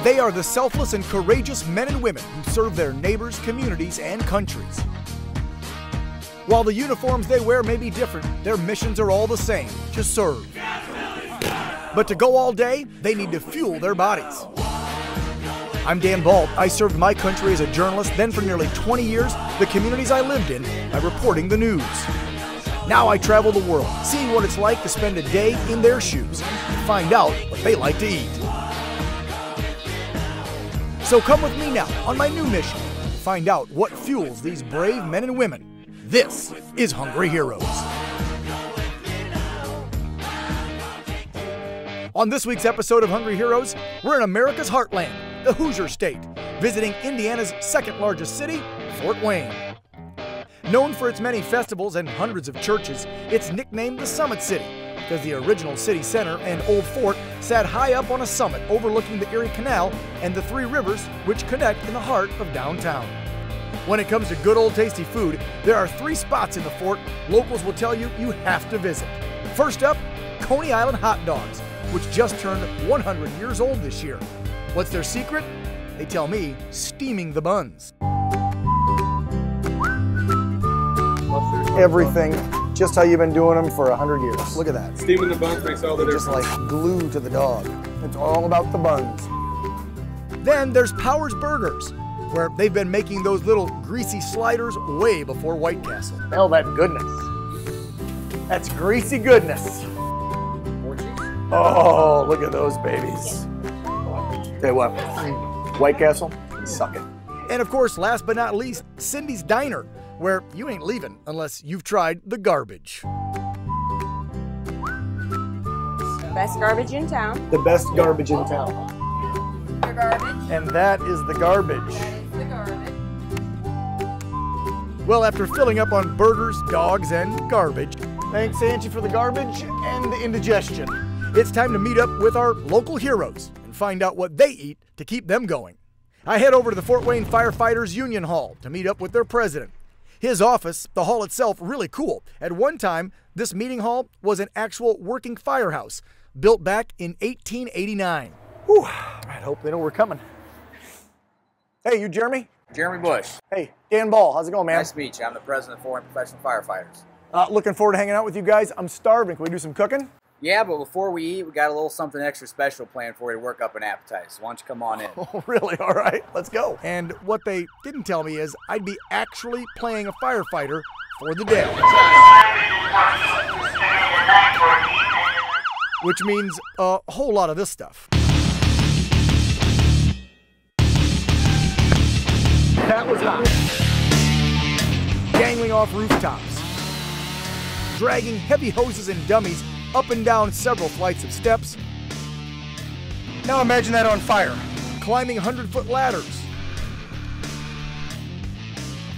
They are the selfless and courageous men and women who serve their neighbors, communities, and countries. While the uniforms they wear may be different, their missions are all the same, to serve. But to go all day, they need to fuel their bodies. I'm Dan Balt. I served my country as a journalist, then for nearly 20 years, the communities I lived in by reporting the news. Now I travel the world, seeing what it's like to spend a day in their shoes and find out what they like to eat. So come with me now on my new mission, find out what fuels these brave men and women. This is Hungry Heroes. On this week's episode of Hungry Heroes, we're in America's heartland, the Hoosier State, visiting Indiana's second largest city, Fort Wayne. Known for its many festivals and hundreds of churches, it's nicknamed the Summit City because the original city center and old fort sat high up on a summit overlooking the Erie Canal and the three rivers which connect in the heart of downtown. When it comes to good old tasty food, there are three spots in the fort locals will tell you you have to visit. First up, Coney Island hot dogs, which just turned 100 years old this year. What's their secret? They tell me, steaming the buns. Everything, just how you've been doing them for 100 years. Look at that. Steaming the buns makes all the difference. Just like glue to the dog. It's all about the buns. Then there's Powers Burgers, where they've been making those little greasy sliders way before White Castle. Smell that goodness. That's greasy goodness. Oh, look at those babies. Tell you what, White Castle, suck it. And of course, last but not least, Cindy's Diner, where you ain't leaving unless you've tried the garbage. Best garbage in town. The best garbage in town. The garbage. And that is the garbage. That is the garbage. Well, after filling up on burgers, dogs, and garbage, thanks Angie for the garbage and the indigestion, it's time to meet up with our local heroes and find out what they eat to keep them going. I head over to the Fort Wayne Firefighters Union Hall to meet up with their president. His office, the hall itself, really cool. At one time, this meeting hall was an actual working firehouse, built back in 1889. Whew, I hope they know we're coming. Hey, you Jeremy? Jeremy Bush. Hey, Dan Ball, how's it going, man? Nice to meet you. I'm the president of Fort Wayne Professional Firefighters. Looking forward to hanging out with you guys. I'm starving. Can we do some cooking? Yeah, but before we eat, we got a little something extra special planned for you to work up an appetite. So why don't you come on in? Oh, really? All right, let's go. And what they didn't tell me is I'd be actually playing a firefighter for the day. Which means a whole lot of this stuff. That was hot. Dangling off rooftops. Dragging heavy hoses and dummies up and down several flights of steps. Now imagine that on fire. Climbing 100-foot ladders.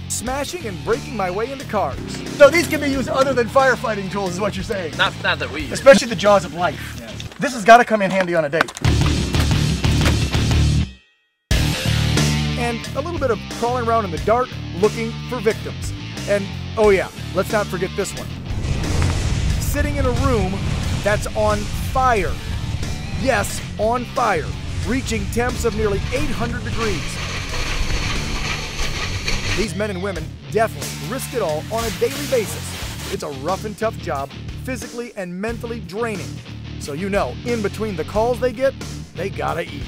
Smashing and breaking my way into cars. So these can be used other than firefighting tools is what you're saying? Not that we use. Especially the jaws of life. Yeah. This has got to come in handy on a date. And a little bit of crawling around in the dark looking for victims. And oh yeah, let's not forget this one. Sitting in a room that's on fire. Yes, on fire, reaching temps of nearly 800 degrees. These men and women definitely risk it all on a daily basis. It's a rough and tough job, physically and mentally draining. So you know, in between the calls they get, they gotta eat.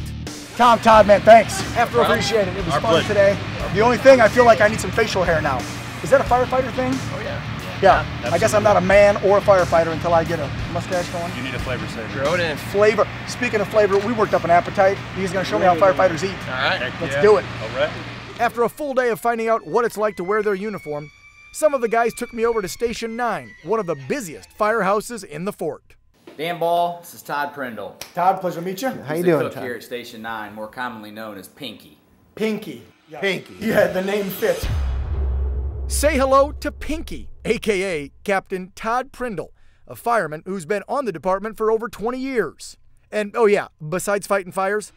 Tom, Todd, man, thanks. After appreciate it. It was fun today. The only thing, I feel like I need some facial hair now. Is that a firefighter thing? Oh yeah. Yeah, I guess I'm not a man or a firefighter until I get a mustache going. You need a flavor saver. Throw it in. Flavor. Speaking of flavor, we worked up an appetite. He's going to show me how firefighters eat. All right. Let's do it. All right. After a full day of finding out what it's like to wear their uniform, some of the guys took me over to Station 9, one of the busiest firehouses in the fort. Dan Ball, this is Todd Prindle. Todd, pleasure to meet you. How you He's doing, the cook Todd? here at Station 9, more commonly known as Pinky. Pinky. Yeah. Pinky. Yeah, the name fits. Say hello to Pinky, a.k.a. Captain Todd Prindle, a fireman who's been on the department for over 20 years. And, oh yeah, besides fighting fires,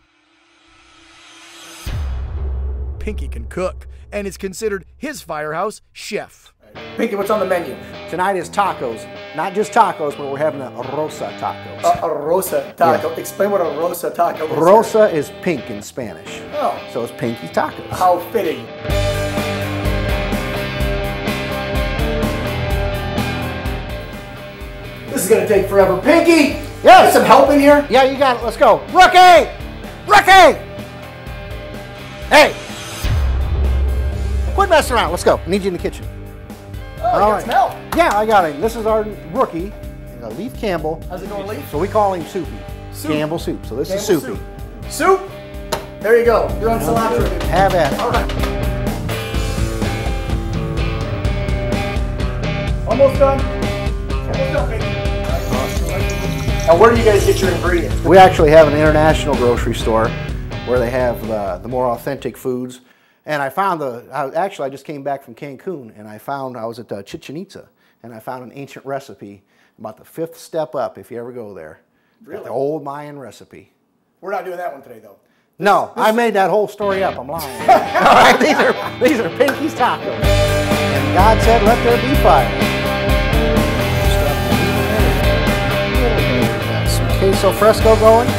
Pinky can cook and is considered his firehouse chef. Pinky, what's on the menu? Tonight is tacos, not just tacos, but we're having a rosa tacos. A rosa taco. Yeah. Explain what a rosa taco is. Rosa is pink in Spanish. Oh. So it's pinky tacos. How fitting. This is going to take forever. Pinky! Yes. Get some help in here? Yeah, you got it. Let's go. Rookie! Rookie! Hey! Quit messing around. Let's go. I need you in the kitchen. Oh, you got some help. Yeah, I got him. This is our rookie, Leaf Campbell. How's it going, Leaf? So we call him Soupy. Soup. Campbell Soup. So this is Campbell Soupy. Soup. There you go. You're on cilantro. Dude. Have at it. All right. Almost done. Almost done, baby. Now, where do you guys get your ingredients? We actually have an international grocery store where they have the more authentic foods. And I found actually I just came back from Cancun and I was at Chichen Itza and I found an ancient recipe about the 5th step up if you ever go there. Really? The old Mayan recipe. We're not doing that one today, though. No, I made that whole story up. I'm lying. All right, these are Pinky's tacos. And God said, "Let there be fire." Some queso fresco going.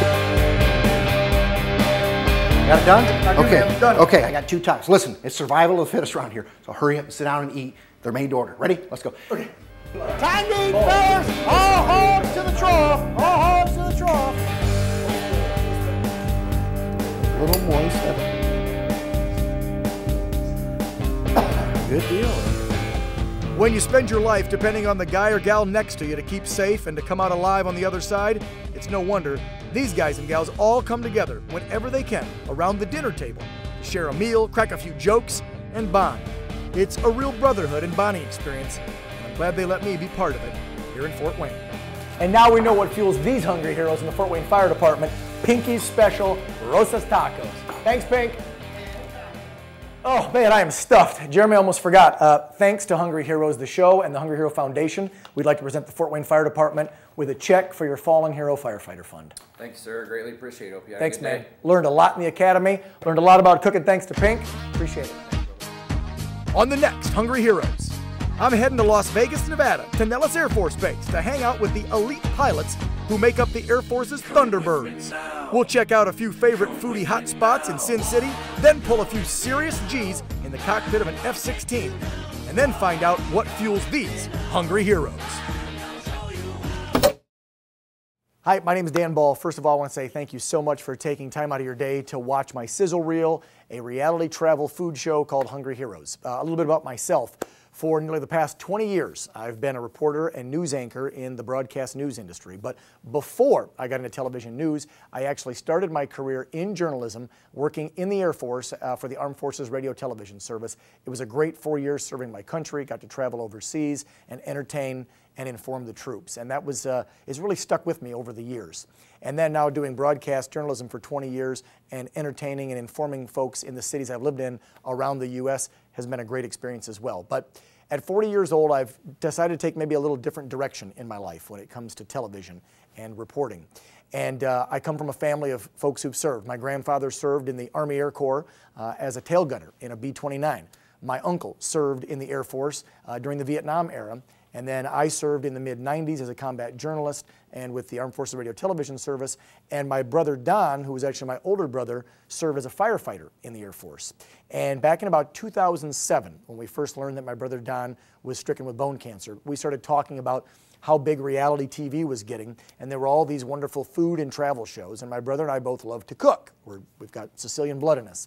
Got it done? Okay. Done. Okay, I got 2 tacos. Listen, it's survival of the fittest around here. So hurry up and sit down and eat. They're made to order. Ready? Let's go. Okay. Time to eat, fellas! All hogs to the trough! All hogs to the trough! A little moist. Good deal. When you spend your life depending on the guy or gal next to you to keep safe and to come out alive on the other side, it's no wonder these guys and gals all come together whenever they can around the dinner table to share a meal, crack a few jokes, and bond. It's a real brotherhood and bonding experience, and I'm glad they let me be part of it here in Fort Wayne. And now we know what fuels these hungry heroes in the Fort Wayne Fire Department, Pinky's Special Rosas Tacos. Thanks, Pink. Oh man, I am stuffed. Jeremy almost forgot. Thanks to Hungry Heroes, the show, and the Hungry Hero Foundation, we'd like to present the Fort Wayne Fire Department with a check for your Fallen Hero Firefighter Fund. Thanks, sir. Greatly appreciate it. Hope you have Thanks, a good day. man. Learned a lot in the academy. Learned a lot about cooking thanks to Pink. Appreciate it. On the next Hungry Heroes, I'm heading to Las Vegas, Nevada, to Nellis Air Force Base to hang out with the elite pilots who make up the Air Force's Thunderbirds. We'll check out a few favorite foodie hotspots in Sin City, then pull a few serious G's in the cockpit of an F-16, and then find out what fuels these Hungry Heroes. Hi, my name is Dan Ball. First of all, I want to say thank you so much for taking time out of your day to watch my Sizzle Reel, a reality travel food show called Hungry Heroes. A little bit about myself. For nearly the past 20 years, I've been a reporter and news anchor in the broadcast news industry. But before I got into television news, I actually started my career in journalism, working in the Air Force for the Armed Forces Radio Television Service. It was a great 4 years serving my country, got to travel overseas and entertain and inform the troops. And that was, it's really stuck with me over the years. And then now doing broadcast journalism for 20 years and entertaining and informing folks in the cities I've lived in around the U.S. has been a great experience as well. But at 40 years old, I've decided to take maybe a little different direction in my life when it comes to television and reporting. And I come from a family of folks who've served. My grandfather served in the Army Air Corps as a tail gunner in a B-29. My uncle served in the Air Force during the Vietnam era. And then I served in the mid-90s as a combat journalist and with the Armed Forces Radio Television Service. And my brother Don, who was actually my older brother, served as a firefighter in the Air Force. And back in about 2007, when we first learned that my brother Don was stricken with bone cancer, we started talking about how big reality TV was getting. And there were all these wonderful food and travel shows. And my brother and I both love to cook. We've got Sicilian blood in us.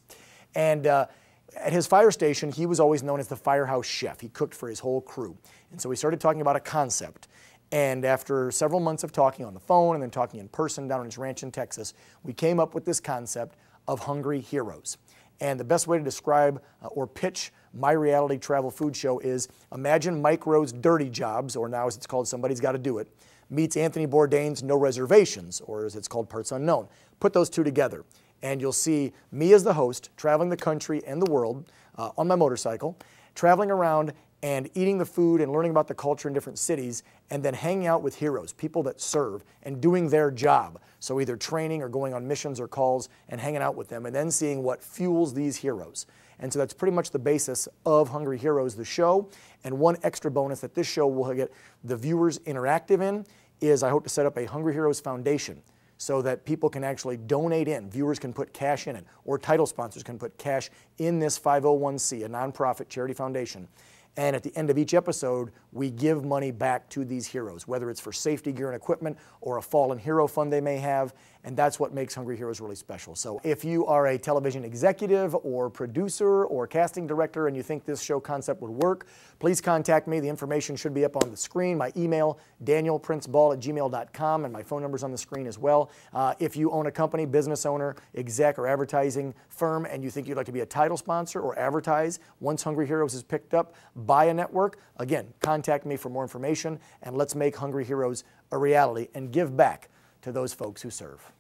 And at his fire station, he was always known as the firehouse chef. He cooked for his whole crew. And so we started talking about a concept. And after several months of talking on the phone and then talking in person down on his ranch in Texas, we came up with this concept of Hungry Heroes. And the best way to describe or pitch my reality travel food show is imagine Mike Rowe's Dirty Jobs, or now as it's called Somebody's Got to Do It, meets Anthony Bourdain's No Reservations, or as it's called Parts Unknown. Put those two together. And you'll see me as the host traveling the country and the world on my motorcycle, traveling around and eating the food and learning about the culture in different cities, and then hanging out with heroes, people that serve and doing their job. So either training or going on missions or calls and hanging out with them, and then seeing what fuels these heroes. And so that's pretty much the basis of Hungry Heroes, the show. And one extra bonus that this show will get the viewers interactive in is I hope to set up a Hungry Heroes Foundation so that people can actually donate in. Viewers can put cash in it, or title sponsors can put cash in this 501c, a nonprofit charity foundation. And at the end of each episode, we give money back to these heroes, whether it's for safety gear and equipment or a fallen hero fund they may have. And that's what makes Hungry Heroes really special. So if you are a television executive or producer or casting director and you think this show concept would work, please contact me. The information should be up on the screen. My email, danielprinceball@gmail.com, and my phone number's on the screen as well. If you own a company, business owner, exec, or advertising firm, and you think you'd like to be a title sponsor or advertise once Hungry Heroes is picked up by a network, again, contact me for more information, and let's make Hungry Heroes a reality and give back to those folks who serve.